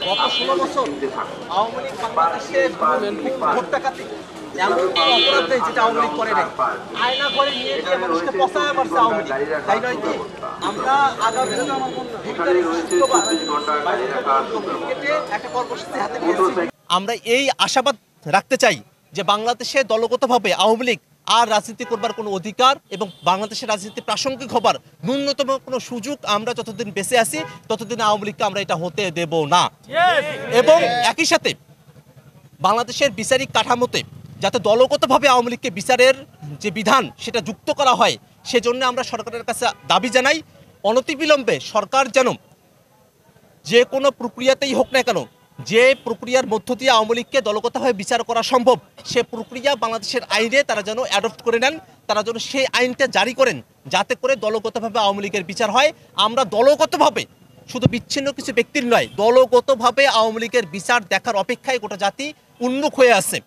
গত 16 বছর আওয়ামী লীগ বাংলাদেশে ভোট ডাকাতি এমন কোনো অপরাধ নেই যেটা আওয়ামী লীগ করে নাই। আয়না করে নিয়ে গিয়ে মানুষকে পচায় মারছে আওয়ামী লীগ, তাই নয় কি? আমরা আগামী একটা কর্মসূচি হাতে নিয়েছি। আমরা এই আশাবাদ রাখতে চাই যে বাংলাদেশে দলগতভাবে আওয়ামী লীগ আর রাজনীতি করবার কোনো অধিকার এবং বাংলাদেশের রাজনীতি প্রাসঙ্গিক হবার ন্যূনতম কোনো সুযোগ আমরা যতদিন বেঁচে আছি ততদিন আওয়ামী লীগকে আমরা এটা হতে দেব না। এবং একই সাথে বাংলাদেশের বিচারিক কাঠামোতে যাতে দলগতভাবে আওয়ামী লীগকে বিচারের যে বিধান সেটা যুক্ত করা হয়, সেজন্য আমরা সরকারের কাছে দাবি জানাই অনতিবিলম্বে সরকার যেন যে কোনো প্রক্রিয়াতেই হোক না কেন, যে প্রক্রিয়ার মধ্য দিয়ে আওয়ামী লীগকে দলগতভাবে বিচার করা সম্ভব সে প্রক্রিয়া বাংলাদেশের আইনে তারা যেন অ্যাডপ্ট করে নেন, তারা যেন সেই আইনটা জারি করেন যাতে করে দলগতভাবে আওয়ামী লীগের বিচার হয়। আমরা দলগতভাবে শুধু বিচ্ছিন্ন কিছু ব্যক্তির নয়, দলগতভাবে আওয়ামী লীগের বিচার দেখার অপেক্ষায় গোটা জাতি উন্মুখ হয়ে আছে।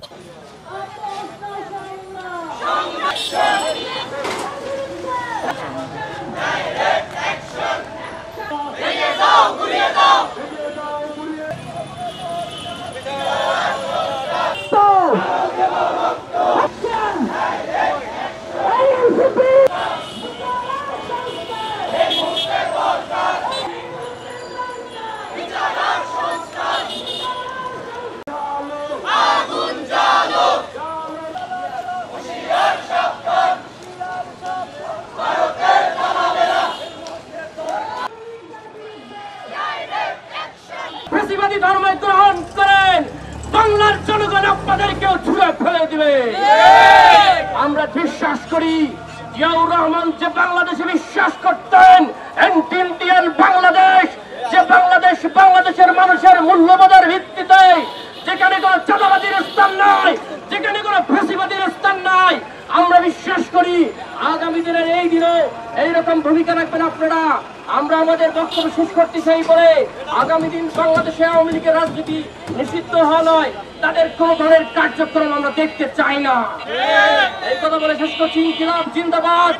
ফ্যাসিবাদী ধর্ম গ্রহণ করেন, বাংলার জনগণ আপনাদেরকেও ছুঁড়ে ফেলে দিবে। আমরা বিশ্বাস করি জিয়াউর রহমান যে বাংলাদেশে বিশ্বাস করতেন অ্যান্টি ইন্ডিয়ান বাংলাদেশ, যে বাংলাদেশ বাংলাদেশের মানুষের মূল্যবোধের ভিত্তিতে, যেখানে কোনো চাঁদাবাদীর স্থান নাই, যেখানে কোনো ফ্যাসিবাদীর স্থান নাই। আমরা বিশ্বাস করি আগামী দিনের এই দিনে এইরকম ভূমিকা রাখবেন আপনারা। আমরা আমাদের বক্তব্য শেষ করতে চাই বলে আগামী দিন বাংলাদেশে আওয়ামী লীগের রাজনীতি নিষিদ্ধ হওয়া নয়, তাদের কোন ধরনের কার্যক্রম আমরা দেখতে চাই না। এই কথা বলে শেষ করছি। ইনকিলাব জিন্দাবাদ।